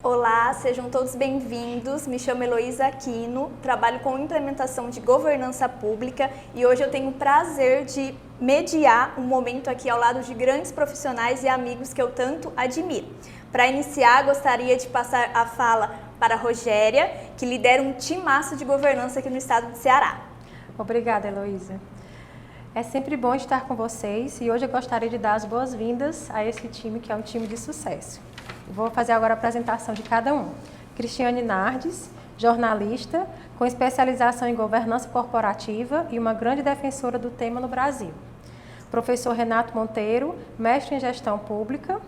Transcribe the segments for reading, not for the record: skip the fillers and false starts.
Olá, sejam todos bem-vindos. Me chamo Heloísa Aquino, trabalho com implementação de governança pública e hoje eu tenho o prazer de mediar um momento aqui ao lado de grandes profissionais e amigos que eu tanto admiro. Para iniciar, gostaria de passar a fala para a Rogéria, que lidera um timaço de governança aqui no estado do Ceará. Obrigada, Heloísa. É sempre bom estar com vocês e hoje eu gostaria de dar as boas-vindas a esse time que é um time de sucesso. Vou fazer agora a apresentação de cada um. Cristiane Nardes, jornalista, com especialização em governança corporativa e uma grande defensora do tema no Brasil. Professor Renato Monteiro, mestre em gestão pública.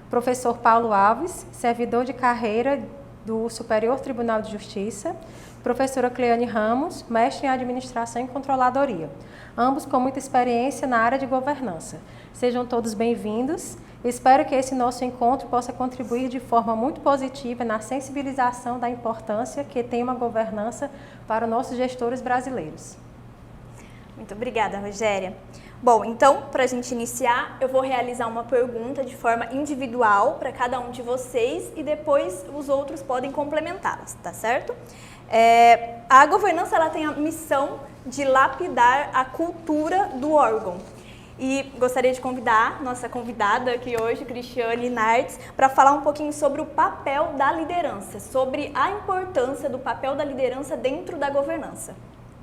Professor Paulo Alves, servidor de carreira do Superior Tribunal de Justiça. Professora Cleane Ramos, mestre em administração e controladoria. Ambos com muita experiência na área de governança. Sejam todos bem-vindos. Espero que esse nosso encontro possa contribuir de forma muito positiva na sensibilização da importância que tem uma governança para os nossos gestores brasileiros. Muito obrigada, Rogéria. Bom, então, para a gente iniciar, eu vou realizar uma pergunta de forma individual para cada um de vocês e depois os outros podem complementá-las, tá certo? A governança ela tem a missão de lapidar a cultura do órgão. E gostaria de convidar nossa convidada aqui hoje, Cristiane Nardes, para falar um pouquinho sobre o papel da liderança, sobre a importância do papel da liderança dentro da governança.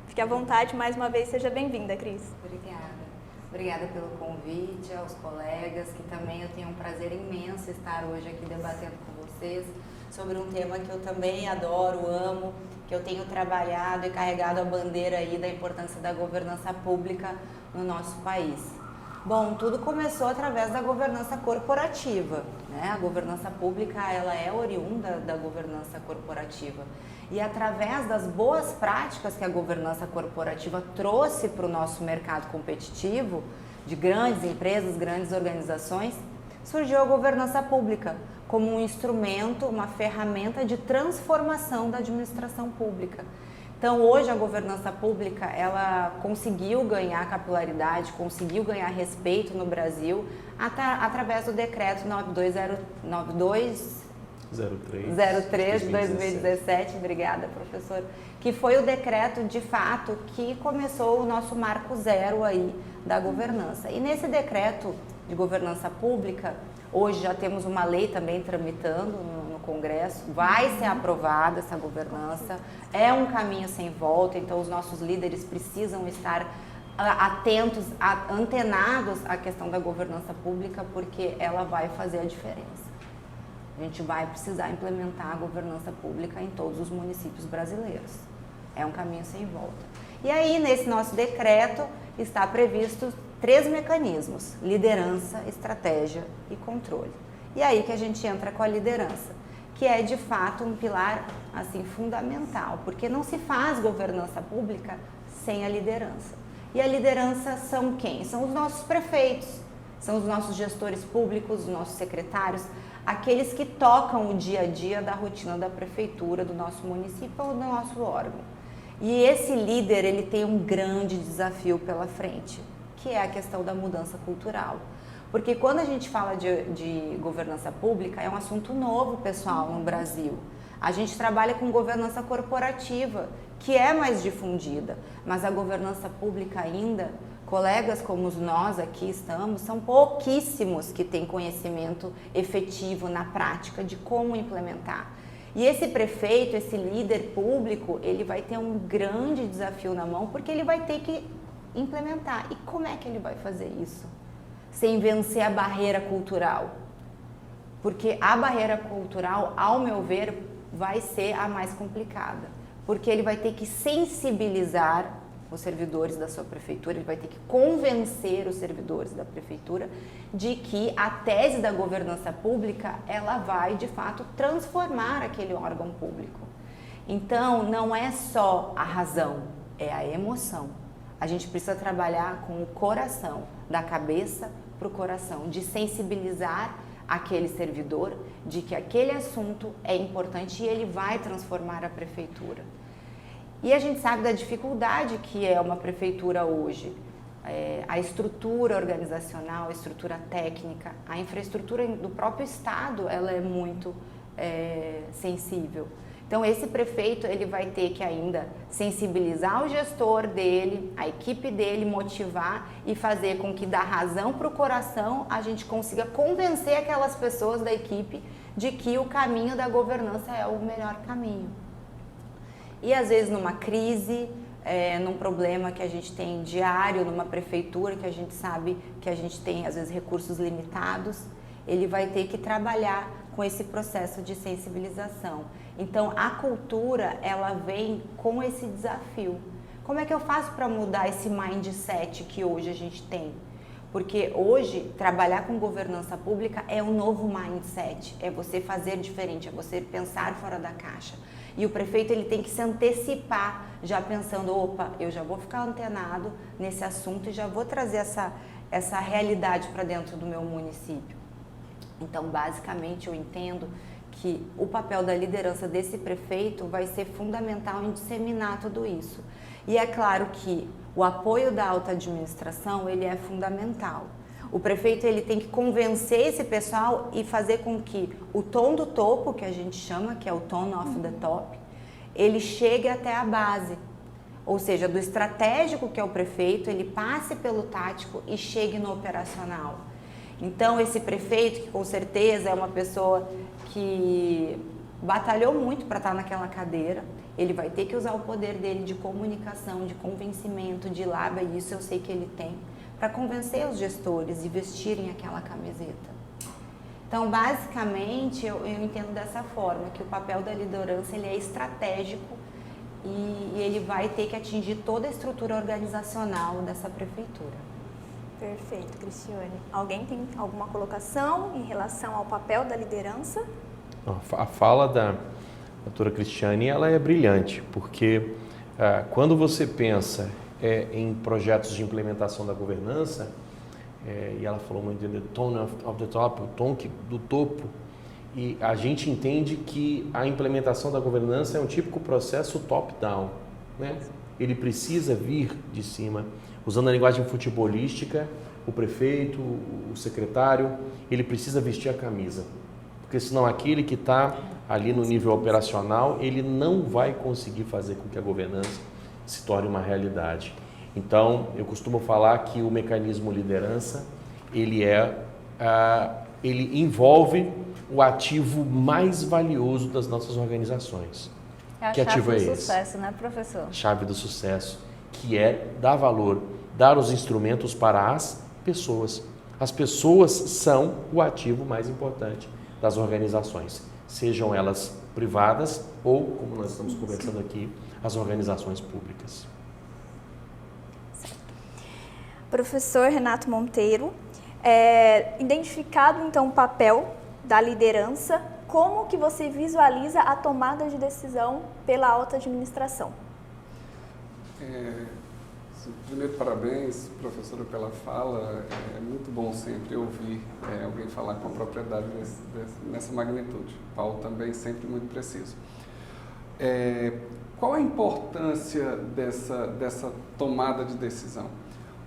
Fique à vontade, mais uma vez, seja bem-vinda, Cris. Obrigada pelo convite, aos colegas, que também eu tenho um prazer imenso estar hoje aqui debatendo com vocês sobre um tema que eu também adoro, amo, que eu tenho trabalhado e carregado a bandeira aí da importância da governança pública no nosso país. Bom, tudo começou através da governança corporativa, né? A governança pública, ela é oriunda da governança corporativa. E através das boas práticas que a governança corporativa trouxe para o nosso mercado competitivo, de grandes empresas, grandes organizações, surgiu a governança pública como um instrumento, uma ferramenta de transformação da administração pública. Então, hoje a governança pública, ela conseguiu ganhar capilaridade, conseguiu ganhar respeito no Brasil através do decreto 9203 de 2017, obrigada, professor, que foi o decreto, de fato, que começou o nosso marco zero aí da governança. E nesse decreto de governança pública, hoje já temos uma lei também tramitando no Congresso, vai ser aprovada essa governança, é um caminho sem volta, então os nossos líderes precisam estar atentos, antenados à questão da governança pública, porque ela vai fazer a diferença. A gente vai precisar implementar a governança pública em todos os municípios brasileiros. É um caminho sem volta. E aí, nesse nosso decreto, está previsto 3 mecanismos: liderança, estratégia e controle. E aí que a gente entra com a liderança, que é de fato um pilar assim fundamental, porque não se faz governança pública sem a liderança. E a liderança são quem? São os nossos prefeitos, são os nossos gestores públicos, os nossos secretários, aqueles que tocam o dia a dia da rotina da prefeitura, do nosso município ou do nosso órgão. E esse líder, ele tem um grande desafio pela frente, que é a questão da mudança cultural. Porque quando a gente fala de governança pública, é um assunto novo, pessoal, no Brasil. A gente trabalha com governança corporativa, que é mais difundida, mas a governança pública ainda, colegas como nós aqui estamos, são pouquíssimos que têm conhecimento efetivo na prática de como implementar. E esse prefeito, esse líder público, ele vai ter um grande desafio na mão, porque ele vai ter que implementar. E como é que ele vai fazer isso? Sem vencer a barreira cultural. Porque a barreira cultural, ao meu ver, vai ser a mais complicada. Porque ele vai ter que sensibilizar os servidores da sua prefeitura, ele vai ter que convencer os servidores da prefeitura de que a tese da governança pública, ela vai, de fato, transformar aquele órgão público. Então, não é só a razão, é a emoção. A gente precisa trabalhar com o coração, da cabeça para o coração, de sensibilizar aquele servidor de que aquele assunto é importante e ele vai transformar a prefeitura. E a gente sabe da dificuldade que é uma prefeitura hoje. A estrutura organizacional, a estrutura técnica, a infraestrutura do próprio estado, ela é muito sensível. Então, esse prefeito, ele vai ter que ainda sensibilizar o gestor dele, a equipe dele, motivar e fazer com que, da razão para o coração, a gente consiga convencer aquelas pessoas da equipe de que o caminho da governança é o melhor caminho. E, às vezes, numa crise, num problema que a gente tem diário, numa prefeitura, que a gente sabe que a gente tem, às vezes, recursos limitados, ele vai ter que trabalhar com esse processo de sensibilização. Então, a cultura, ela vem com esse desafio. Como é que eu faço para mudar esse mindset que hoje a gente tem? Porque hoje, trabalhar com governança pública é um novo mindset, é você fazer diferente, é você pensar fora da caixa. E o prefeito, ele tem que se antecipar, já pensando, opa, eu já vou ficar antenado nesse assunto e já vou trazer essa realidade para dentro do meu município. Então, basicamente, eu entendo que o papel da liderança desse prefeito vai ser fundamental em disseminar tudo isso. E é claro que o apoio da alta administração, ele é fundamental. O prefeito, ele tem que convencer esse pessoal e fazer com que o tom do topo, que a gente chama, que é o tone of the top, ele chegue até a base. Ou seja, do estratégico, que é o prefeito, ele passe pelo tático e chegue no operacional. Então, esse prefeito, que com certeza é uma pessoa que batalhou muito para estar naquela cadeira, ele vai ter que usar o poder dele de comunicação, de convencimento, de lábia, e isso eu sei que ele tem, para convencer os gestores de vestirem aquela camiseta. Então, basicamente, eu entendo dessa forma, que o papel da liderança, ele é estratégico e ele vai ter que atingir toda a estrutura organizacional dessa prefeitura. Perfeito, Cristiane. Alguém tem alguma colocação em relação ao papel da liderança? A fala da doutora Cristiane, ela é brilhante, porque quando você pensa em projetos de implementação da governança, e ela falou muito do tone of the top, o tom do topo, e a gente entende que a implementação da governança é um típico processo top-down, né? Ele precisa vir de cima. Usando a linguagem futebolística, o prefeito, o secretário, ele precisa vestir a camisa. Porque senão aquele que está ali no nível operacional, ele não vai conseguir fazer com que a governança se torne uma realidade. Então, eu costumo falar que o mecanismo liderança, ele envolve o ativo mais valioso das nossas organizações. Que ativo é esse? Chave do sucesso, né, professor? Chave do sucesso, que é dar valor, dar os instrumentos para as pessoas. As pessoas são o ativo mais importante das organizações, sejam elas privadas ou, como nós estamos conversando aqui, as organizações públicas. Certo. Professor Renato Monteiro, identificado então o papel da liderança, como que você visualiza a tomada de decisão pela alta administração? Primeiro, parabéns, professora, pela fala. É muito bom sempre ouvir alguém falar com a propriedade nessa magnitude. Paulo também sempre muito preciso. Qual a importância dessa tomada de decisão?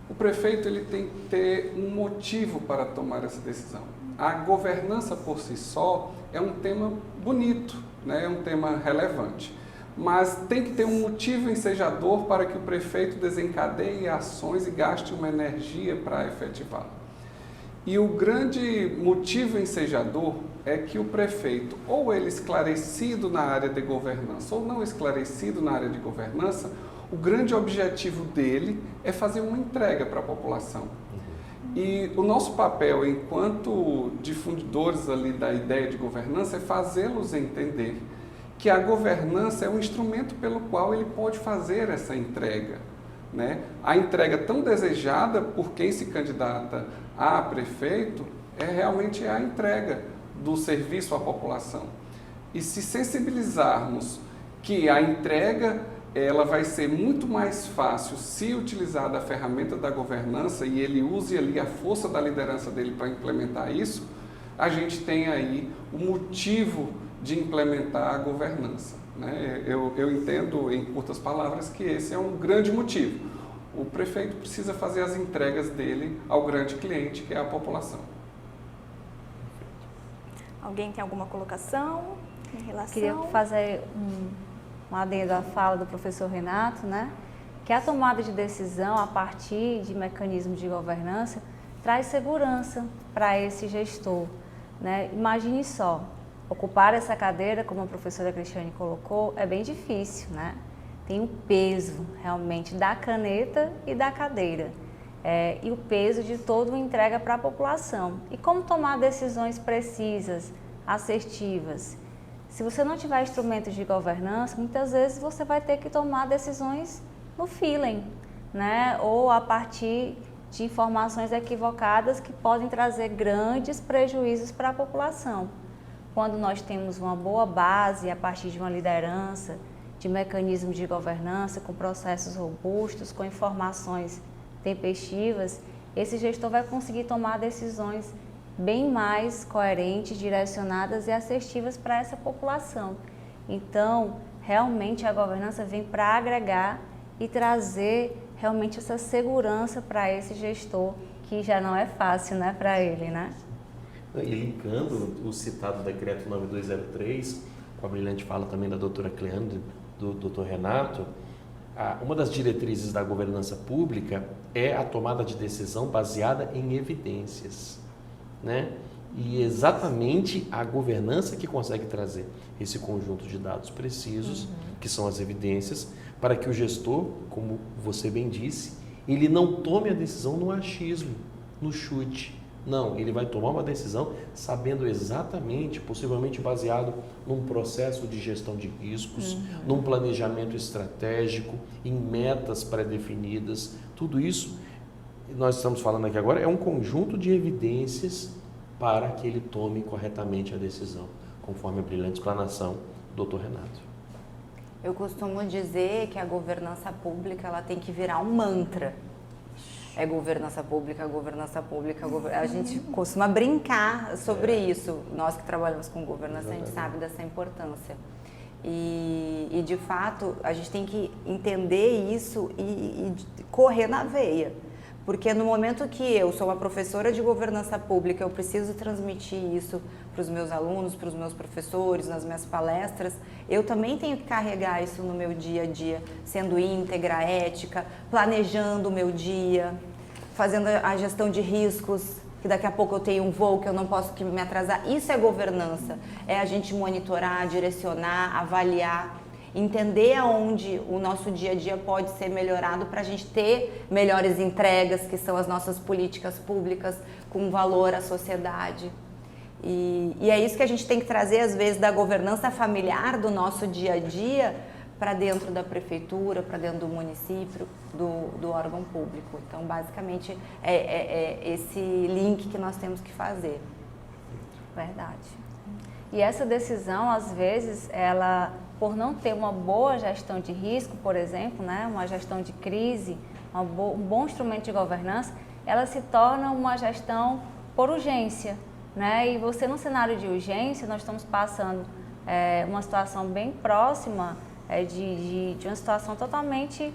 O prefeito, ele tem que ter um motivo para tomar essa decisão. A governança por si só é um tema bonito, né? É um tema relevante. Mas tem que ter um motivo ensejador para que o prefeito desencadeie ações e gaste uma energia para efetivá-la. E o grande motivo ensejador é que o prefeito, ou ele esclarecido na área de governança, ou não esclarecido na área de governança, o grande objetivo dele é fazer uma entrega para a população. E o nosso papel enquanto difundidores ali da ideia de governança é fazê-los entender que a governança é um instrumento pelo qual ele pode fazer essa entrega, né? A entrega tão desejada por quem se candidata a prefeito é realmente a entrega do serviço à população. E se sensibilizarmos que a entrega ela vai ser muito mais fácil se utilizar da ferramenta da governança e ele use ali a força da liderança dele para implementar isso, a gente tem aí o motivo de implementar a governança, né? Eu entendo, em curtas palavras, que esse é um grande motivo. O prefeito precisa fazer as entregas dele ao grande cliente, que é a população. Alguém tem alguma colocação em relação? Queria fazer um adendo à fala do professor Renato, né? Que a tomada de decisão a partir de mecanismos de governança traz segurança para esse gestor, né? Imagine só, ocupar essa cadeira, como a professora Cristiane colocou, é bem difícil, né? Tem o peso realmente da caneta e da cadeira. E o peso de toda uma entrega para a população. E como tomar decisões precisas, assertivas? Se você não tiver instrumentos de governança, muitas vezes você vai ter que tomar decisões no feeling, né? Ou a partir de informações equivocadas que podem trazer grandes prejuízos para a população. Quando nós temos uma boa base a partir de uma liderança, de mecanismos de governança, com processos robustos, com informações tempestivas, esse gestor vai conseguir tomar decisões bem mais coerentes, direcionadas e assertivas para essa população. Então, realmente a governança vem para agregar e trazer realmente essa segurança para esse gestor, que já não é fácil, né, para ele, né? E linkando o citado decreto 9203, com a brilhante fala também da doutora Cleandre, do doutor Renato, uma das diretrizes da governança pública é a tomada de decisão baseada em evidências, né? E exatamente a governança que consegue trazer esse conjunto de dados precisos, que são as evidências, para que o gestor, como você bem disse, ele não tome a decisão no achismo, no chute. Não, ele vai tomar uma decisão sabendo exatamente, possivelmente baseado num processo de gestão de riscos, num planejamento estratégico, em metas pré-definidas. Tudo isso, nós estamos falando aqui agora, é um conjunto de evidências para que ele tome corretamente a decisão, conforme a brilhante explanação do Dr. Renato. Eu costumo dizer que a governança pública ela tem que virar um mantra. É governança pública, governança pública, a gente costuma brincar sobre isso. Nós que trabalhamos com governança, a gente sabe dessa importância. E de fato, a gente tem que entender isso e correr na veia. Porque no momento que eu sou uma professora de governança pública, eu preciso transmitir isso para os meus alunos, para os meus professores, nas minhas palestras, eu também tenho que carregar isso no meu dia a dia, sendo íntegra, ética, planejando o meu dia, fazendo a gestão de riscos, que daqui a pouco eu tenho um voo que eu não posso me atrasar. Isso é governança, é a gente monitorar, direcionar, avaliar, entender aonde o nosso dia a dia pode ser melhorado para a gente ter melhores entregas, que são as nossas políticas públicas, com valor à sociedade. E é isso que a gente tem que trazer, às vezes, da governança familiar do nosso dia a dia para dentro da prefeitura, para dentro do município, do órgão público. Então, basicamente, é esse link que nós temos que fazer. Verdade. E essa decisão, às vezes, ela, por não ter uma boa gestão de risco, por exemplo, né, uma gestão de crise, um bom instrumento de governança, ela se torna uma gestão por urgência, né? E você, no cenário de urgência, nós estamos passando uma situação bem próxima de uma situação totalmente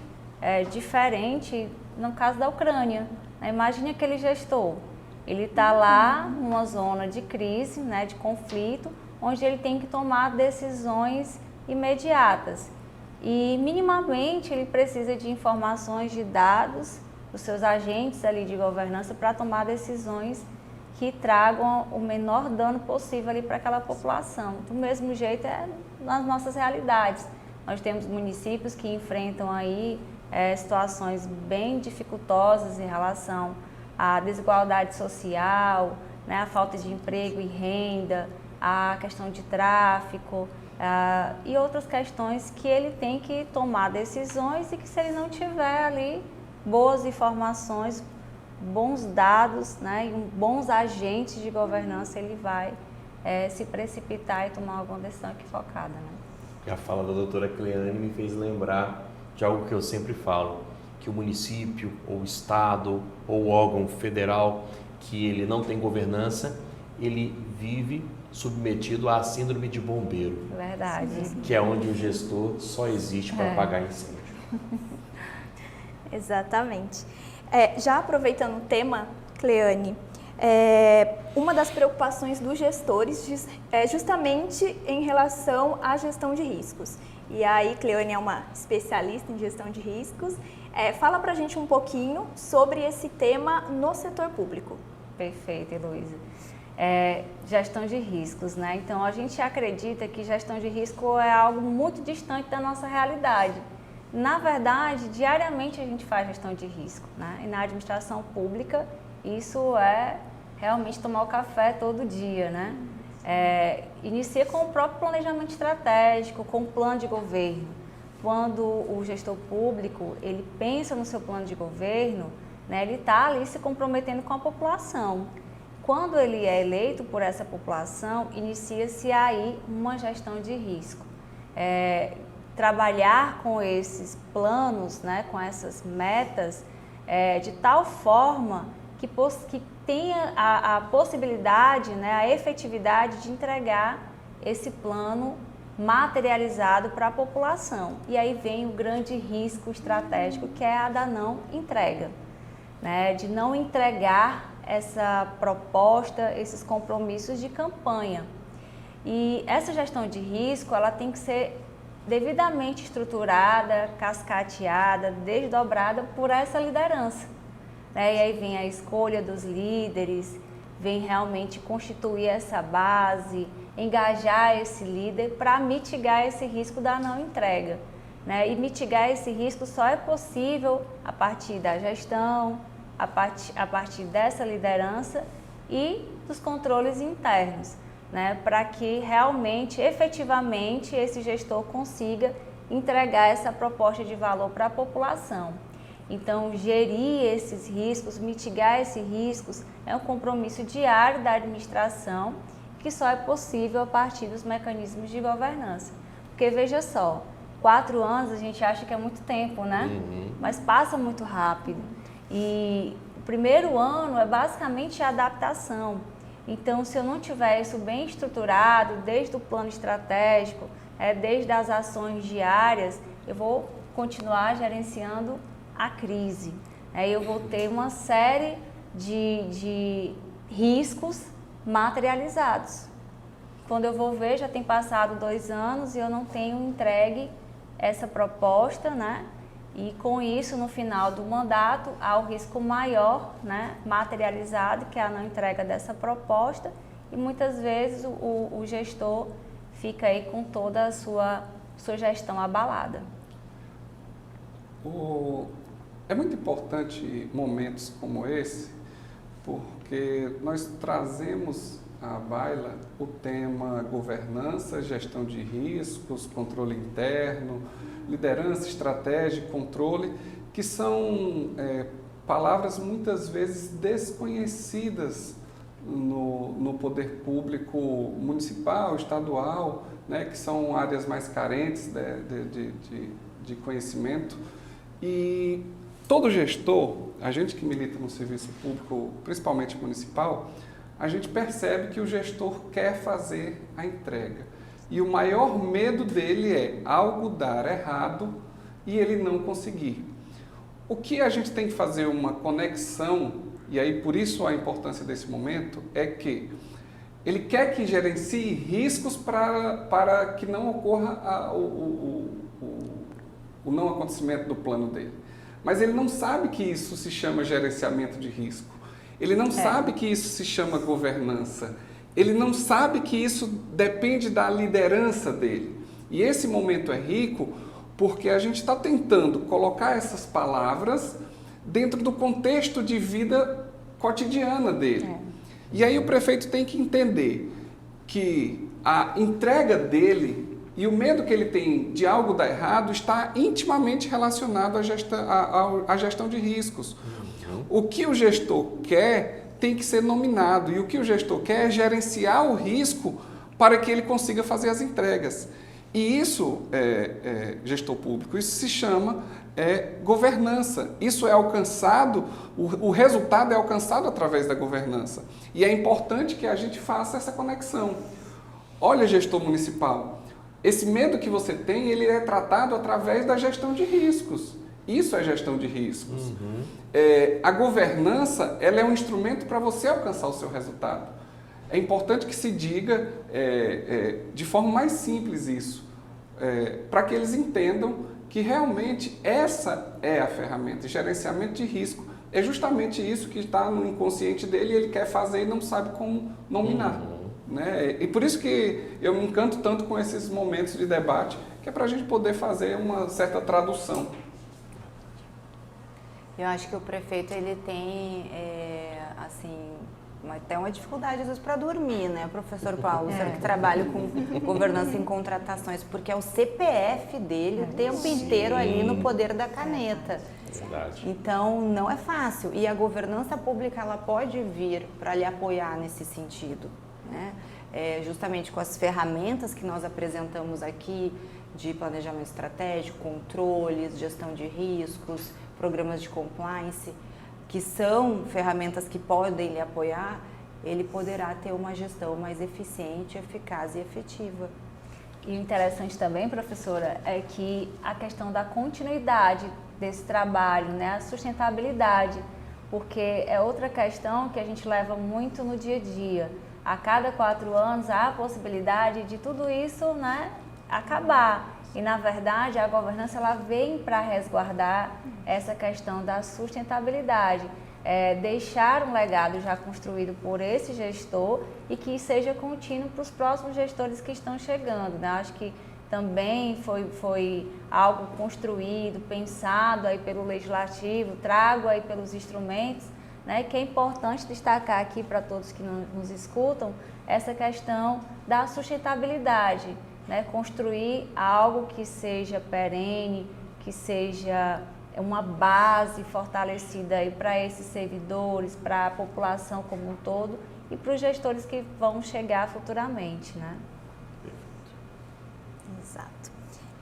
diferente no caso da Ucrânia. Imagine aquele gestor, ele está lá numa zona de crise, né, de conflito, onde ele tem que tomar decisões imediatas e minimamente ele precisa de informações, de dados dos seus agentes ali de governança para tomar decisões que tragam o menor dano possível ali para aquela população. Do mesmo jeito nas nossas realidades. Nós temos municípios que enfrentam aí situações bem dificultosas em relação à desigualdade social, né, a falta de emprego e renda, a questão de tráfico e outras questões que ele tem que tomar decisões e que, se ele não tiver ali boas informações, bons dados, né, e bons agentes de governança, ele vai se precipitar e tomar alguma decisão equivocada, né? E a fala da doutora Cleane me fez lembrar de algo que eu sempre falo, que o município, ou o estado, ou o órgão federal, que ele não tem governança, ele vive submetido à síndrome de bombeiro. Verdade. Que é onde o gestor só existe para apagar incêndio. Exatamente. Já aproveitando o tema, Cleane, uma das preocupações dos gestores é justamente em relação à gestão de riscos. E aí, Cleone é uma especialista em gestão de riscos. Fala pra gente um pouquinho sobre esse tema no setor público. Perfeito, Heloísa. Gestão de riscos, né? Então, a gente acredita que gestão de risco é algo muito distante da nossa realidade. Na verdade, diariamente a gente faz gestão de risco, né? E na administração pública, isso é realmente tomar o café todo dia, né? Inicia com o próprio planejamento estratégico, com o plano de governo. Quando o gestor público, ele pensa no seu plano de governo, né, ele está ali se comprometendo com a população. Quando ele é eleito por essa população, inicia-se aí uma gestão de risco. Trabalhar com esses planos, né, com essas metas, de tal forma que tenha a possibilidade, né, a efetividade de entregar esse plano materializado para a população. E aí vem o grande risco estratégico, que é a da não entrega, né, de não entregar essa proposta, esses compromissos de campanha. E essa gestão de risco, ela tem que ser devidamente estruturada, cascateada, desdobrada por essa liderança. E aí vem a escolha dos líderes, vem realmente constituir essa base, engajar esse líder para mitigar esse risco da não entrega. E mitigar esse risco só é possível a partir da gestão, a partir dessa liderança e dos controles internos, para que realmente, efetivamente, esse gestor consiga entregar essa proposta de valor para a população. Então, gerir esses riscos, mitigar esses riscos, é um compromisso diário da administração que só é possível a partir dos mecanismos de governança. Porque, veja só, 4 anos a gente acha que é muito tempo, né? Mas passa muito rápido. E o primeiro ano é basicamente a adaptação. Então, se eu não tiver isso bem estruturado, desde o plano estratégico, desde as ações diárias, eu vou continuar gerenciando a crise. Eu vou ter uma série de riscos materializados. Quando eu vou ver, já tem passado 2 anos e eu não tenho entregue essa proposta, né? E com isso, no final do mandato, há o risco maior, né, materializado, que é a não entrega dessa proposta, e muitas vezes o gestor fica aí com toda a sua gestão abalada. É muito importante momentos como esse, porque nós trazemos à baila o tema governança, gestão de riscos, controle interno, liderança, estratégia, controle, que são palavras muitas vezes desconhecidas no poder público municipal, estadual, né, que são áreas mais carentes de conhecimento. E todo gestor, a gente que milita no serviço público, principalmente municipal, a gente percebe que o gestor quer fazer a entrega. E o maior medo dele é algo dar errado e ele não conseguir. O que a gente tem que fazer uma conexão, e aí por isso a importância desse momento, é que ele quer que gerencie riscos para que não ocorra o não acontecimento do plano dele. Mas ele não sabe que isso se chama gerenciamento de risco. Ele não sabe que isso se chama governança. Ele não sabe que isso depende da liderança dele. E esse momento é rico porque a gente está tentando colocar essas palavras dentro do contexto de vida cotidiana dele. E aí o prefeito tem que entender que a entrega dele e o medo que ele tem de algo dar errado está intimamente relacionado à gestão de riscos. O que o gestor quer tem que ser nominado, e o que o gestor quer é gerenciar o risco para que ele consiga fazer as entregas. E isso gestor público, isso se chama governança. Isso é alcançado, o resultado é alcançado através da governança. E é importante que a gente faça essa conexão. Olha, gestor municipal, esse medo que você tem, ele é tratado através da gestão de riscos. Isso é gestão de riscos. A governança, ela é um instrumento para você alcançar o seu resultado. É importante que se diga de forma mais simples isso, para que eles entendam que realmente essa é a ferramenta. Gerenciamento de risco é justamente isso que está no inconsciente dele e ele quer fazer e não sabe como nominar. Né? E por isso que eu me encanto tanto com esses momentos de debate, que é para a gente poder fazer uma certa tradução. Eu acho que o prefeito ele tem, assim, até uma dificuldade às vezes para dormir, né, professor Paulo? Você que trabalha com governança em contratações, porque é o CPF dele o tempo inteiro ali no poder da caneta. Verdade. Então, não é fácil. E a governança pública, ela pode vir para lhe apoiar nesse sentido, né? Justamente com as ferramentas que nós apresentamos aqui, de planejamento estratégico, controles, gestão de riscos, programas de compliance, que são ferramentas que podem lhe apoiar, ele poderá ter uma gestão mais eficiente, eficaz e efetiva. E o interessante também, professora, é que a questão da continuidade desse trabalho, né, a sustentabilidade, porque é outra questão que a gente leva muito no dia a dia. A cada 4 anos há a possibilidade de tudo isso, né, acabar. E, na verdade, a governança ela vem para resguardar essa questão da sustentabilidade, deixar um legado já construído por esse gestor e que seja contínuo para os próximos gestores que estão chegando, né? Acho que também foi algo construído, pensado aí pelo legislativo, trago aí pelos instrumentos, né? Que é importante destacar aqui para todos que nos escutam essa questão da sustentabilidade. Né, construir algo que seja perene, que seja uma base fortalecida para esses servidores, para a população como um todo e para os gestores que vão chegar futuramente. Né? Exato.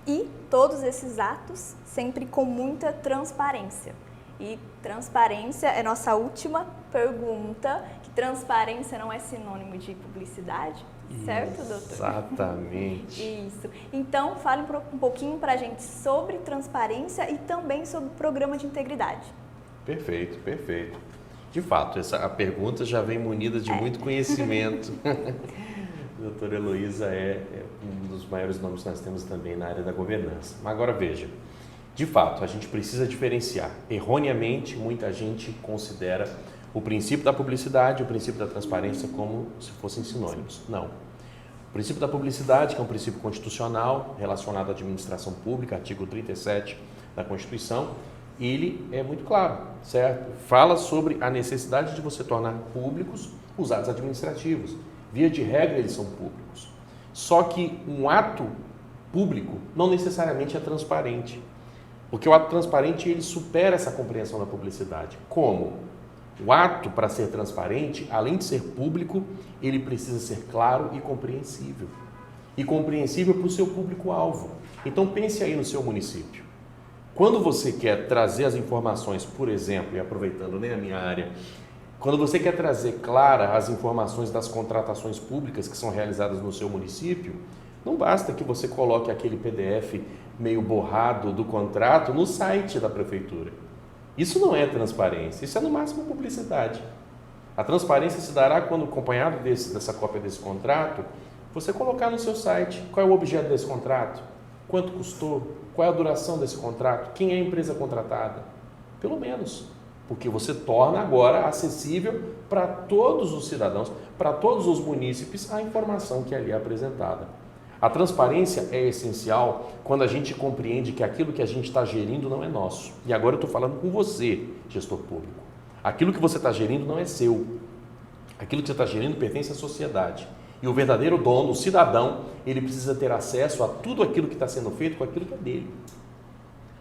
E todos esses atos sempre com muita transparência. E transparência é nossa última pergunta, que transparência não é sinônimo de publicidade. Certo, doutor? Exatamente. Isso. Então, fale um pouquinho para a gente sobre transparência e também sobre o programa de integridade. Perfeito, perfeito. De fato, a pergunta já vem munida de muito conhecimento. A doutora Heloísa é um dos maiores nomes que nós temos também na área da governança. Mas agora veja, de fato, a gente precisa diferenciar. Erroneamente, muita gente considera o princípio da publicidade e o princípio da transparência como se fossem sinônimos. Não. O princípio da publicidade, que é um princípio constitucional relacionado à administração pública, artigo 37 da Constituição, ele é muito claro, certo? Fala sobre a necessidade de você tornar públicos os atos administrativos. Via de regra, eles são públicos. Só que um ato público não necessariamente é transparente. Porque o ato transparente, ele supera essa compreensão da publicidade. Como? O ato, para ser transparente, além de ser público, ele precisa ser claro e compreensível. E compreensível para o seu público-alvo. Então pense aí no seu município. Quando você quer trazer as informações, por exemplo, e aproveitando a minha área, quando você quer trazer clara as informações das contratações públicas que são realizadas no seu município, não basta que você coloque aquele PDF meio borrado do contrato no site da prefeitura. Isso não é transparência, isso é no máximo publicidade. A transparência se dará quando, acompanhado dessa cópia desse contrato, você colocar no seu site qual é o objeto desse contrato, quanto custou, qual é a duração desse contrato, quem é a empresa contratada, pelo menos. Porque você torna agora acessível para todos os cidadãos, para todos os munícipes, a informação que ali é apresentada. A transparência é essencial quando a gente compreende que aquilo que a gente está gerindo não é nosso. E agora eu estou falando com você, gestor público. Aquilo que você está gerindo não é seu. Aquilo que você está gerindo pertence à sociedade. E o verdadeiro dono, o cidadão, ele precisa ter acesso a tudo aquilo que está sendo feito com aquilo que é dele.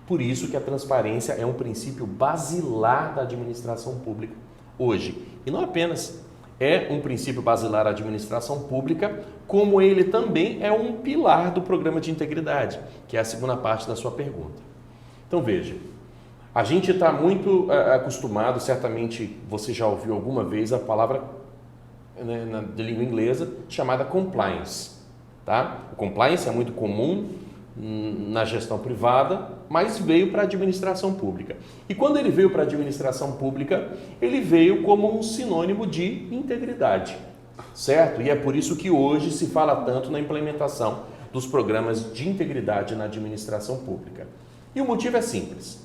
Por isso que a transparência é um princípio basilar da administração pública hoje. E não apenas é um princípio basilar da administração pública, como ele também é um pilar do programa de integridade, que é a segunda parte da sua pergunta. Então veja, a gente está muito acostumado, certamente você já ouviu alguma vez a palavra de língua inglesa chamada compliance. Tá? O compliance é muito comum na gestão privada, mas veio para a administração pública. E quando ele veio para a administração pública, ele veio como um sinônimo de integridade, certo? E é por isso que hoje se fala tanto na implementação dos programas de integridade na administração pública. E o motivo é simples.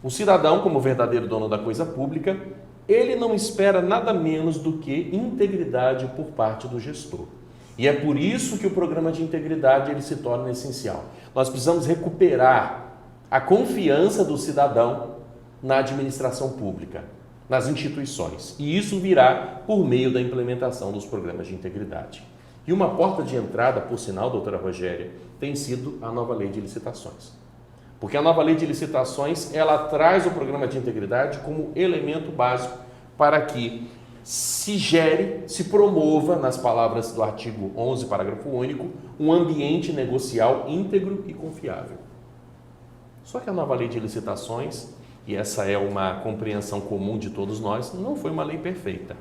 O cidadão, como verdadeiro dono da coisa pública, ele não espera nada menos do que integridade por parte do gestor. E é por isso que o programa de integridade ele se torna essencial. Nós precisamos recuperar a confiança do cidadão na administração pública, nas instituições. E isso virá por meio da implementação dos programas de integridade. E uma porta de entrada, por sinal, doutora Rogéria, tem sido a nova lei de licitações. Porque a nova lei de licitações, ela traz o programa de integridade como elemento básico para que se gere, se promova, nas palavras do artigo 11, parágrafo único, um ambiente negocial íntegro e confiável. Só que a nova lei de licitações, e essa é uma compreensão comum de todos nós, não foi uma lei perfeita.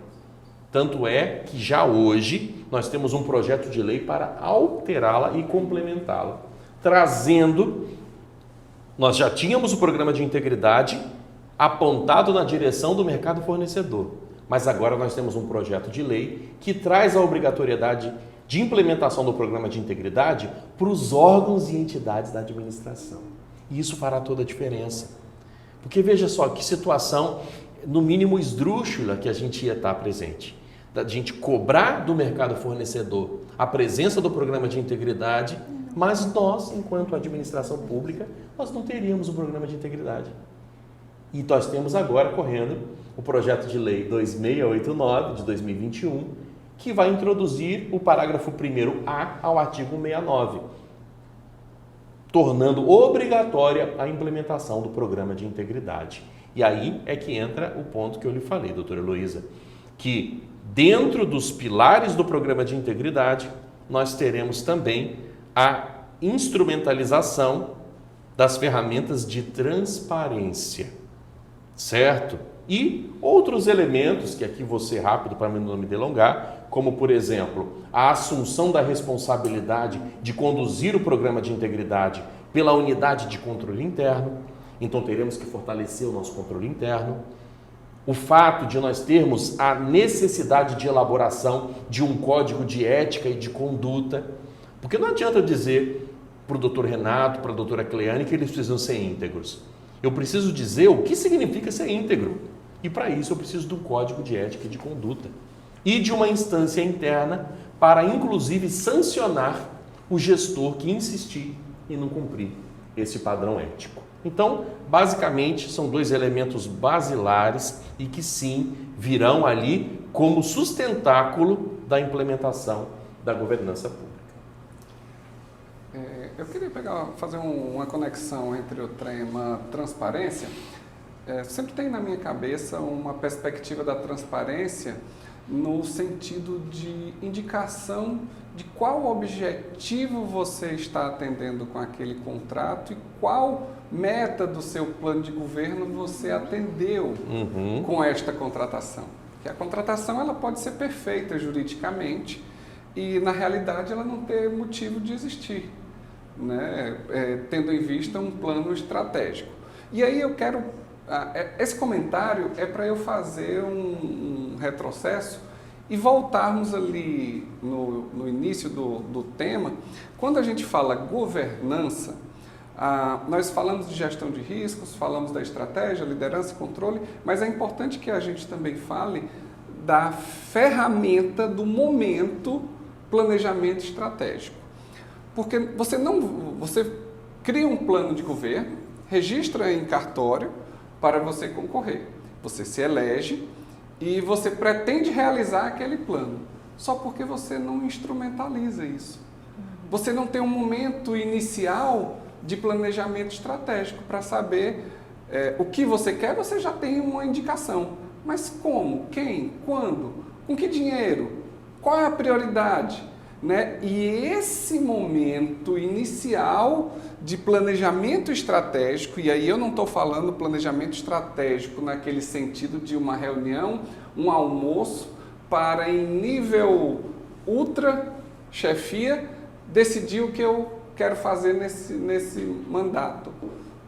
Tanto é que já hoje nós temos um projeto de lei para alterá-la e complementá-la, trazendo... Nós já tínhamos o programa de integridade apontado na direção do mercado fornecedor, mas agora nós temos um projeto de lei que traz a obrigatoriedade de implementação do programa de integridade para os órgãos e entidades da administração. E isso fará toda a diferença. Porque veja só que situação, no mínimo esdrúxula, que a gente ia estar presente. Da gente cobrar do mercado fornecedor a presença do programa de integridade, mas nós, enquanto administração pública, nós não teríamos o programa de integridade. E nós temos agora correndo o projeto de lei 2689 de 2021, que vai introduzir o parágrafo 1º-A ao artigo 69, tornando obrigatória a implementação do programa de integridade. E aí é que entra o ponto que eu lhe falei, doutora Heloísa, que dentro dos pilares do programa de integridade, nós teremos também a instrumentalização das ferramentas de transparência, certo? E outros elementos, que aqui vou ser rápido para não me delongar, como, por exemplo, a assunção da responsabilidade de conduzir o programa de integridade pela unidade de controle interno. Então, teremos que fortalecer o nosso controle interno. O fato de nós termos a necessidade de elaboração de um código de ética e de conduta, porque não adianta eu dizer para o doutor Renato, para a doutora Cleane que eles precisam ser íntegros. Eu preciso dizer o que significa ser íntegro. E para isso eu preciso de um código de ética e de conduta. E de uma instância interna para, inclusive, sancionar o gestor que insistir em não cumprir esse padrão ético. Então, basicamente, são dois elementos basilares e que sim virão ali como sustentáculo da implementação da governança pública. Eu queria fazer uma conexão entre o tema transparência. Sempre tem na minha cabeça uma perspectiva da transparência no sentido de indicação de qual objetivo você está atendendo com aquele contrato e qual meta do seu plano de governo você atendeu com esta contratação. Porque a contratação ela pode ser perfeita juridicamente e, na realidade, ela não ter motivo de existir, né? Tendo em vista um plano estratégico. E aí eu quero... esse comentário é para eu fazer um retrocesso e voltarmos ali no início do tema. Quando a gente fala governança, nós falamos de gestão de riscos, falamos da estratégia, liderança e controle, mas é importante que a gente também fale da ferramenta do momento planejamento estratégico. Porque você cria um plano de governo, registra em cartório para você concorrer. Você se elege e você pretende realizar aquele plano, só porque você não instrumentaliza isso. Você não tem um momento inicial de planejamento estratégico para saber o que você quer, você já tem uma indicação. Mas como? Quem? Quando? Com que dinheiro? Qual é a prioridade? Né? E esse momento inicial de planejamento estratégico, e aí eu não estou falando planejamento estratégico naquele sentido de uma reunião, um almoço, para em nível ultra chefia decidir o que eu quero fazer nesse mandato?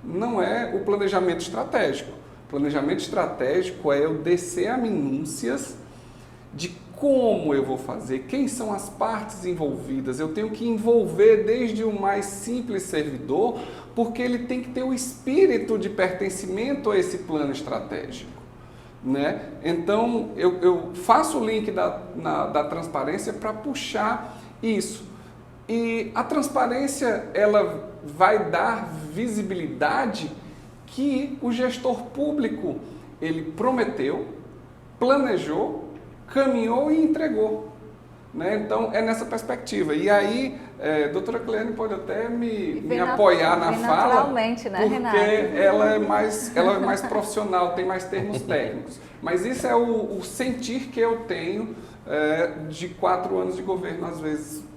Não é o planejamento estratégico. O planejamento estratégico é eu descer a minúcias de como eu vou fazer, quem são as partes envolvidas. Eu tenho que envolver desde o mais simples servidor, porque ele tem que ter o espírito de pertencimento a esse plano estratégico, né? Então, eu faço o link da transparência para puxar isso. E a transparência, ela vai dar visibilidade que o gestor público, ele prometeu, planejou, caminhou e entregou, né? Então, é nessa perspectiva. E aí, doutora Cleane pode até me apoiar na fala, naturalmente, né, porque Renato? ela é mais profissional, tem mais termos técnicos. Mas isso é o sentir que eu tenho de 4 anos de governo, às vezes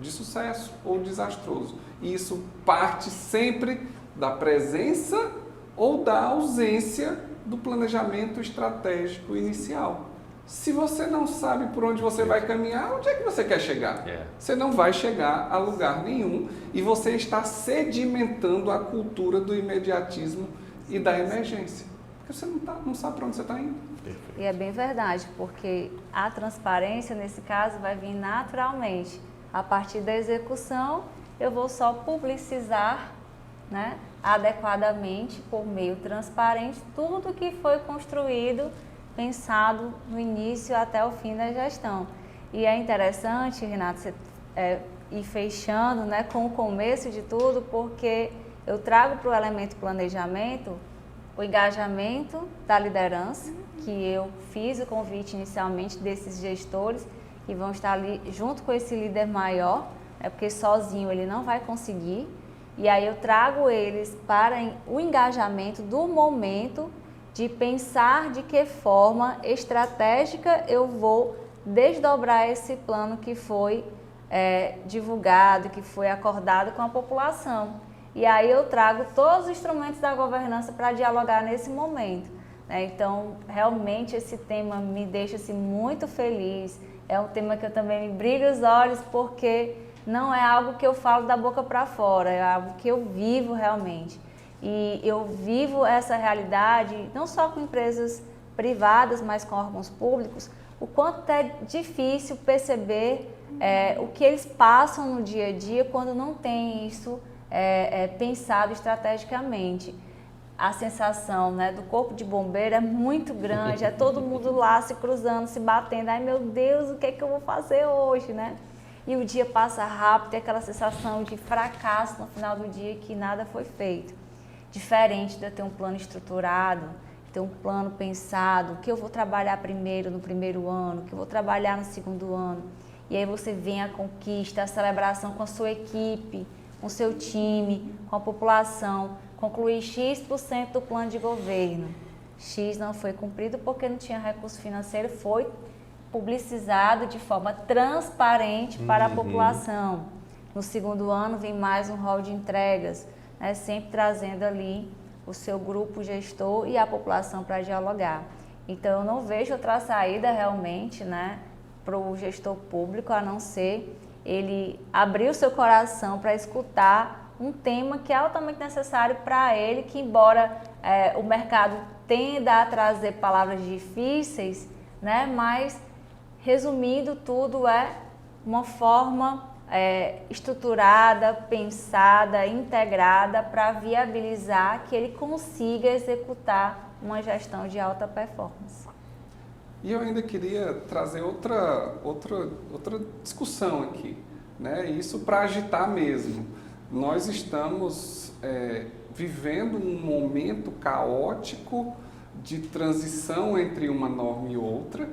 de sucesso ou desastroso. E isso parte sempre da presença ou da ausência do planejamento estratégico inicial. Se você não sabe por onde você vai caminhar, onde é que você quer chegar? Você não vai chegar a lugar nenhum e você está sedimentando a cultura do imediatismo e da emergência. Porque você não sabe para onde você está indo. E é bem verdade, porque a transparência, nesse caso, vai vir naturalmente. A partir da execução, eu vou só publicizar, né, adequadamente, por meio transparente, tudo que foi construído, pensado no início até o fim da gestão. E é interessante, Renato, você ir fechando, né, com o começo de tudo, porque eu trago para o elemento planejamento o engajamento da liderança, que eu fiz o convite inicialmente desses gestores que vão estar ali junto com esse líder maior, porque sozinho ele não vai conseguir. E aí eu trago eles para o engajamento do momento, de pensar de que forma estratégica eu vou desdobrar esse plano que foi divulgado, que foi acordado com a população. E aí eu trago todos os instrumentos da governança para dialogar nesse momento, né? Então, realmente esse tema me deixa assim, muito feliz. É um tema que eu também me brilho os olhos, porque não é algo que eu falo da boca para fora, é algo que eu vivo realmente. E eu vivo essa realidade não só com empresas privadas, mas com órgãos públicos, o quanto é difícil perceber o que eles passam no dia a dia quando não tem isso pensado estrategicamente. A sensação, né, do corpo de bombeiro é muito grande, é todo mundo lá se cruzando, se batendo. Ai meu Deus, o que é que eu vou fazer hoje, né? E o dia passa rápido, tem aquela sensação de fracasso no final do dia que nada foi feito. Diferente de eu ter um plano estruturado, ter um plano pensado, o que eu vou trabalhar primeiro no primeiro ano, o que eu vou trabalhar no segundo ano. E aí você vem a conquista, a celebração com a sua equipe, com o seu time, com a população, concluir X% do plano de governo. X não foi cumprido porque não tinha recurso financeiro, foi publicizado de forma transparente para a população. No segundo ano vem mais um rol de entregas, né, sempre trazendo ali o seu grupo gestor e a população para dialogar. Então eu não vejo outra saída realmente, né, para o gestor público, a não ser ele abrir o seu coração para escutar um tema que é altamente necessário para ele, que embora o mercado tenda a trazer palavras difíceis, né, mas resumindo tudo é uma forma estruturada, pensada, integrada para viabilizar que ele consiga executar uma gestão de alta performance. E eu ainda queria trazer outra discussão aqui, né? Isso para agitar mesmo. Nós estamos vivendo um momento caótico de transição entre uma norma e outra,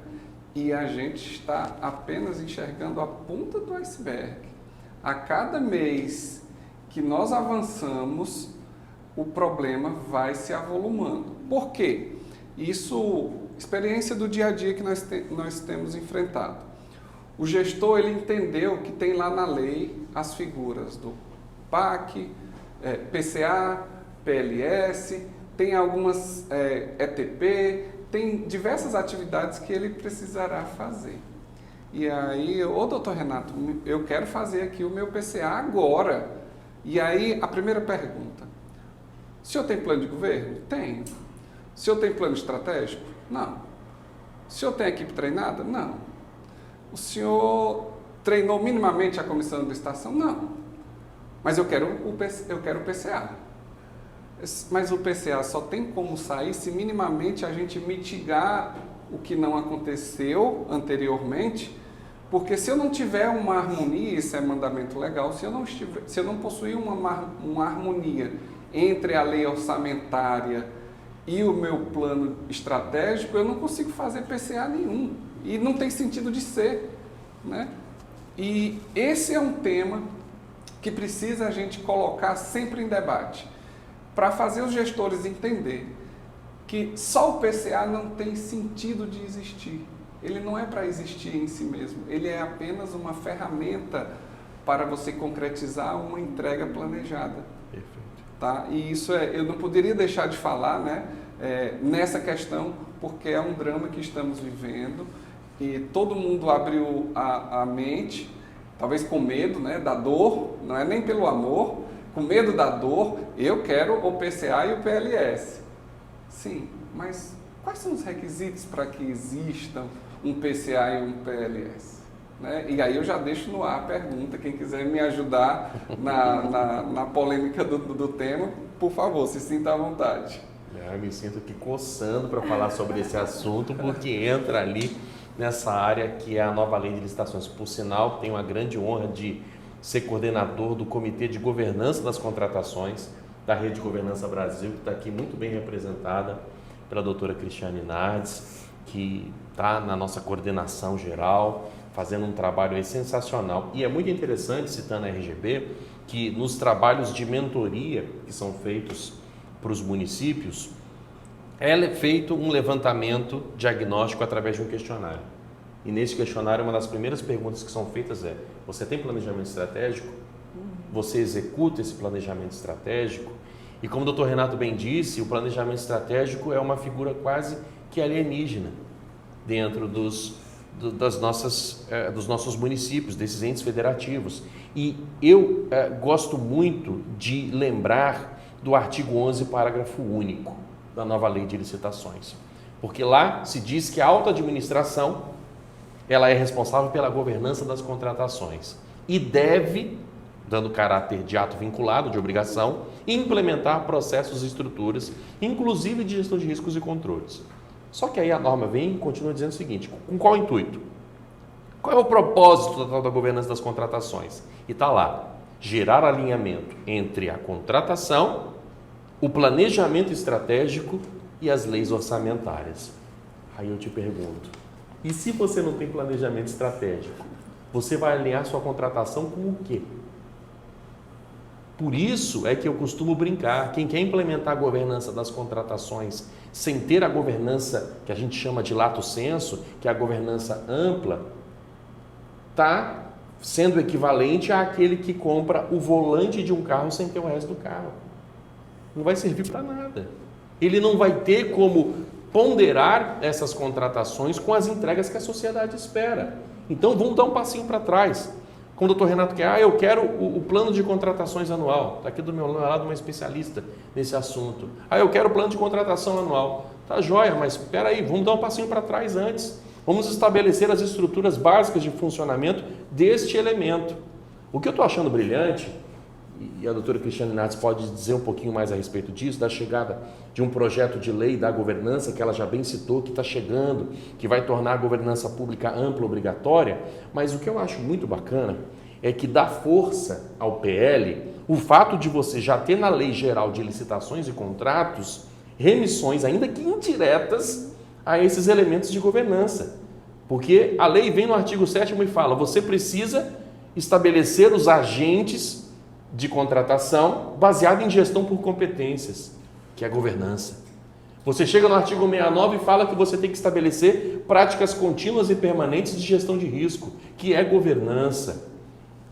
e a gente está apenas enxergando a ponta do iceberg. A cada mês que nós avançamos, o problema vai se avolumando. Por quê? Isso, experiência do dia a dia que nós temos enfrentado. O gestor, ele entendeu que tem lá na lei as figuras do PAC, PCA, PLS, tem algumas ETP, tem diversas atividades que ele precisará fazer. E aí, doutor Renato, eu quero fazer aqui o meu PCA agora. E aí, a primeira pergunta: o senhor tem plano de governo? Tenho. O senhor tem plano estratégico? Não. O senhor tem equipe treinada? Não. O senhor treinou minimamente a comissão de licitação? Não. Mas eu quero o PCA. Mas o PCA só tem como sair se minimamente a gente mitigar o que não aconteceu anteriormente, porque se eu não tiver uma harmonia, isso é mandamento legal, se eu não possuir uma harmonia entre a lei orçamentária e o meu plano estratégico, eu não consigo fazer PCA nenhum. E não tem sentido de ser, né? E esse é um tema que precisa a gente colocar sempre em debate, para fazer os gestores entender que só o PCA não tem sentido de existir. Ele não é para existir em si mesmo, ele é apenas uma ferramenta para você concretizar uma entrega planejada. Perfeito. Tá? E isso eu não poderia deixar de falar, né, nessa questão, porque é um drama que estamos vivendo e todo mundo abriu a mente, talvez com medo, né, da dor, não é nem pelo amor, com medo da dor. Eu quero o PCA e o PLS. Sim, mas quais são os requisitos para que existam um PCA e um PLS? Né? E aí eu já deixo no ar a pergunta, quem quiser me ajudar na polêmica do tema, por favor, se sinta à vontade. Eu me sinto aqui coçando para falar sobre esse assunto, porque entra ali nessa área que é a nova lei de licitações. Por sinal, tenho a grande honra de ser coordenador do Comitê de Governança das Contratações da Rede Governança Brasil, que está aqui muito bem representada pela doutora Cristiane Nardes, que está na nossa coordenação geral, fazendo um trabalho aí sensacional. E é muito interessante, citando a RGB, que nos trabalhos de mentoria que são feitos para os municípios, é feito um levantamento diagnóstico através de um questionário. E nesse questionário, uma das primeiras perguntas que são feitas é: você tem planejamento estratégico? Você executa esse planejamento estratégico? E como o Dr. Renato bem disse, o planejamento estratégico é uma figura quase que alienígena dentro dos nossos municípios, desses entes federativos. E eu gosto muito de lembrar do artigo 11, parágrafo único da nova lei de licitações, porque lá se diz que a alta administração ela é responsável pela governança das contratações e deve, dando caráter de ato vinculado, de obrigação, implementar processos e estruturas, inclusive de gestão de riscos e controles. Só que aí a norma vem e continua dizendo o seguinte: com qual intuito? Qual é o propósito total da governança das contratações? E está lá: gerar alinhamento entre a contratação, o planejamento estratégico e as leis orçamentárias. Aí eu te pergunto, e se você não tem planejamento estratégico, você vai alinhar sua contratação com o quê? Por isso é que eu costumo brincar, quem quer implementar a governança das contratações sem ter a governança que a gente chama de lato sensu, que é a governança ampla, está sendo equivalente àquele que compra o volante de um carro sem ter o resto do carro. Não vai servir para nada. Ele não vai ter como ponderar essas contratações com as entregas que a sociedade espera. Então vamos dar um passinho para trás. Como o doutor Renato quer, eu quero o plano de contratações anual. Está aqui do meu lado uma especialista nesse assunto. Eu quero o plano de contratação anual. Tá joia, mas espera aí, vamos dar um passinho para trás antes. Vamos estabelecer as estruturas básicas de funcionamento deste elemento. O que eu estou achando brilhante, e a doutora Cristiane Nardes pode dizer um pouquinho mais a respeito disso, da chegada de um projeto de lei da governança, que ela já bem citou, que está chegando, que vai tornar a governança pública ampla, obrigatória, mas o que eu acho muito bacana é que dá força ao PL o fato de você já ter na Lei Geral de Licitações e Contratos remissões, ainda que indiretas, a esses elementos de governança. Porque a lei vem no artigo 7º e fala: você precisa estabelecer os agentes de contratação baseado em gestão por competências, que é a governança. Você chega no artigo 69 e fala que você tem que estabelecer práticas contínuas e permanentes de gestão de risco, que é governança.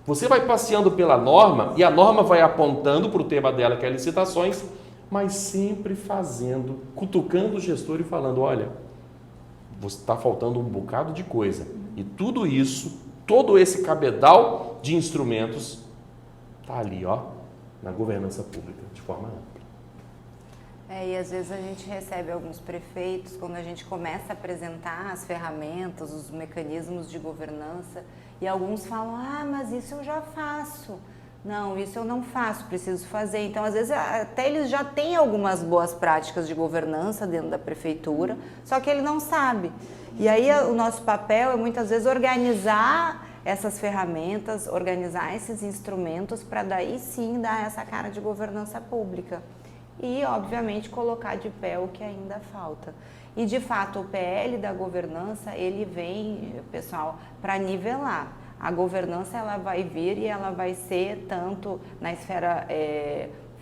Você vai passeando pela norma e a norma vai apontando para o tema dela, que é licitações, mas sempre cutucando o gestor e falando: olha, você está faltando um bocado de coisa. E tudo isso, todo esse cabedal de instrumentos está ali, ó, na governança pública de forma ampla. E às vezes a gente recebe alguns prefeitos, quando a gente começa a apresentar as ferramentas, os mecanismos de governança, e alguns falam, mas isso eu já faço. Não, isso eu não faço, preciso fazer. Então, às vezes, até eles já têm algumas boas práticas de governança dentro da prefeitura, só que ele não sabe. E aí o nosso papel é muitas vezes organizar essas ferramentas, organizar esses instrumentos para daí sim dar essa cara de governança pública. E, obviamente, colocar de pé o que ainda falta. E, de fato, o PL da governança, ele vem, pessoal, para nivelar. A governança, ela vai vir e ela vai ser tanto na esfera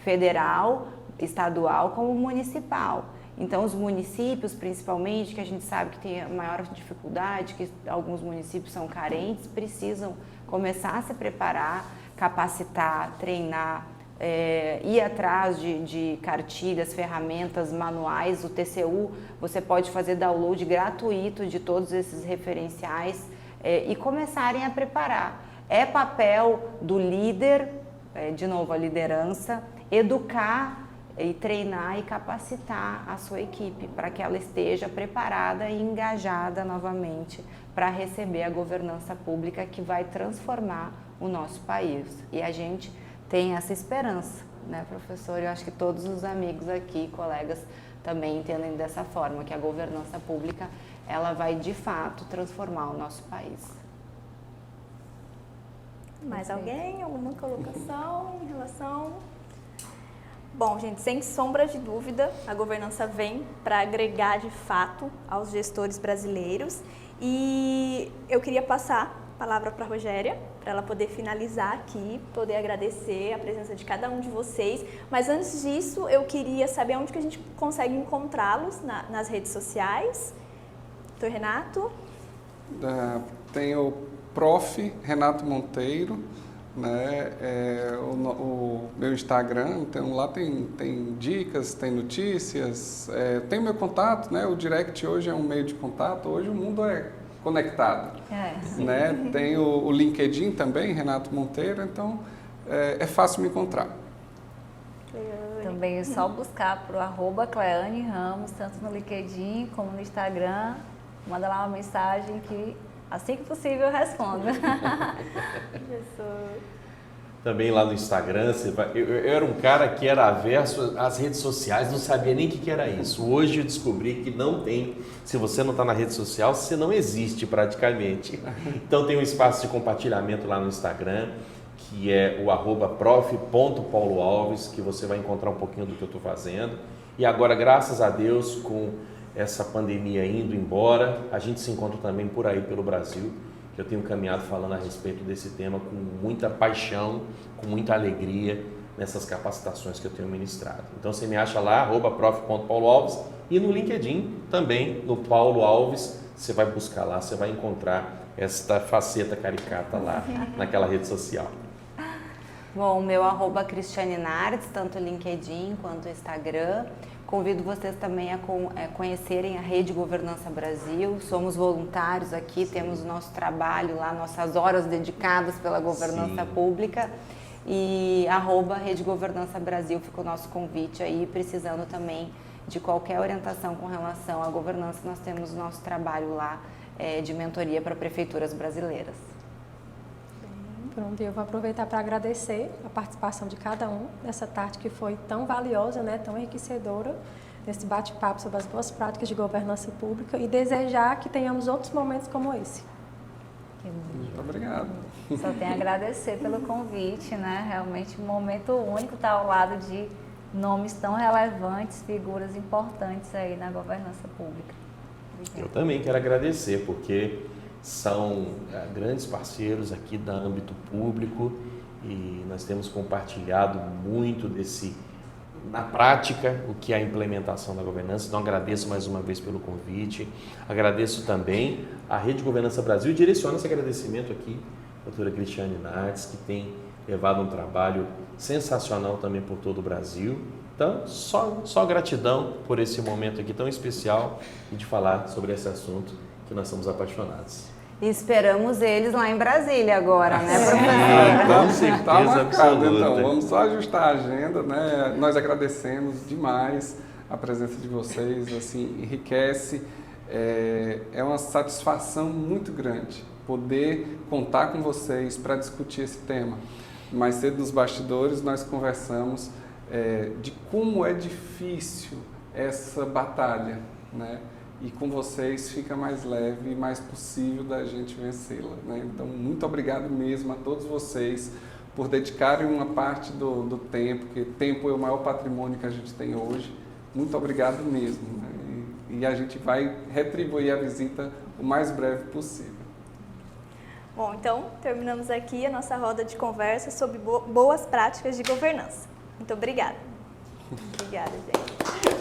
federal, estadual, como municipal. Então, os municípios, principalmente, que a gente sabe que tem a maior dificuldade, que alguns municípios são carentes, precisam começar a se preparar, capacitar, treinar, ir atrás de cartilhas, ferramentas, manuais. O TCU, você pode fazer download gratuito de todos esses referenciais e começarem a preparar. É papel do líder, de novo, a liderança, educar e treinar e capacitar a sua equipe para que ela esteja preparada e engajada novamente para receber a governança pública que vai transformar o nosso país. E a gente tem essa esperança, né, professor? Eu acho que todos os amigos aqui, colegas, também entendem dessa forma, que a governança pública, ela vai de fato transformar o nosso país. Mais alguém? Alguma colocação em relação? Bom, gente, sem sombra de dúvida, a governança vem para agregar de fato aos gestores brasileiros. E eu queria passar a palavra para a Rogéria, para ela poder finalizar aqui, poder agradecer a presença de cada um de vocês. Mas antes disso, eu queria saber onde que a gente consegue encontrá-los nas redes sociais. Doutor Renato? Tem o Prof. Renato Monteiro, né? O meu Instagram, então lá tem dicas, tem notícias, tem o meu contato, né? O direct hoje é um meio de contato, hoje o mundo é conectado, né? Tem o LinkedIn também, Renato Monteiro, então é fácil me encontrar. Também é só buscar para o @Cleane Ramos, tanto no LinkedIn como no Instagram, manda lá uma mensagem que assim que possível eu respondo. Também lá no Instagram, eu era um cara que era averso às redes sociais, não sabia nem o que era isso. Hoje eu descobri que não tem, se você não está na rede social, você não existe praticamente. Então tem um espaço de compartilhamento lá no Instagram, que é o @prof.pauloalves, que você vai encontrar um pouquinho do que eu estou fazendo. E agora, graças a Deus, com essa pandemia indo embora, a gente se encontra também por aí pelo Brasil, que eu tenho caminhado falando a respeito desse tema com muita paixão, com muita alegria nessas capacitações que eu tenho ministrado. Então você me acha lá, @prof.pauloalves, e no LinkedIn também, no Paulo Alves, você vai buscar lá, você vai encontrar esta faceta caricata lá naquela rede social. Bom, o meu @Cristiane Nardes, tanto o LinkedIn quanto o Instagram. Convido vocês também a conhecerem a Rede Governança Brasil. Somos voluntários aqui, temos o nosso trabalho lá, nossas horas dedicadas pela governança pública. E @Rede Governança Brasil fica o nosso convite aí, precisando também de qualquer orientação com relação à governança, nós temos o nosso trabalho lá de mentoria para prefeituras brasileiras. Pronto, eu vou aproveitar para agradecer a participação de cada um nessa tarde que foi tão valiosa, né, tão enriquecedora, nesse bate-papo sobre as boas práticas de governança pública, e desejar que tenhamos outros momentos como esse. Muito obrigado. Só tenho a agradecer pelo convite, né? Realmente um momento único estar ao lado de nomes tão relevantes, figuras importantes aí na governança pública. Obrigada. Eu também quero agradecer, porque são grandes parceiros aqui do âmbito público e nós temos compartilhado muito na prática, o que é a implementação da governança. Então agradeço mais uma vez pelo convite, agradeço também a Rede Governança Brasil e direciono esse agradecimento aqui à doutora Cristiane Nardes, que tem levado um trabalho sensacional também por todo o Brasil. Então, só gratidão por esse momento aqui tão especial e de falar sobre esse assunto que nós somos apaixonados. E esperamos eles lá em Brasília agora, né, professora? Com certeza Tá marcado, absoluta. então. Vamos só ajustar a agenda, né? Nós agradecemos demais a presença de vocês, assim, enriquece. É uma satisfação muito grande poder contar com vocês para discutir esse tema. Mais cedo nos bastidores nós conversamos de como é difícil essa batalha, né? E com vocês fica mais leve e mais possível da gente vencê-la, né? Então, muito obrigado mesmo a todos vocês por dedicarem uma parte do tempo, porque tempo é o maior patrimônio que a gente tem hoje. Muito obrigado mesmo, né? E a gente vai retribuir a visita o mais breve possível. Bom, então terminamos aqui a nossa roda de conversa sobre boas práticas de governança. Muito obrigada. Obrigada, gente.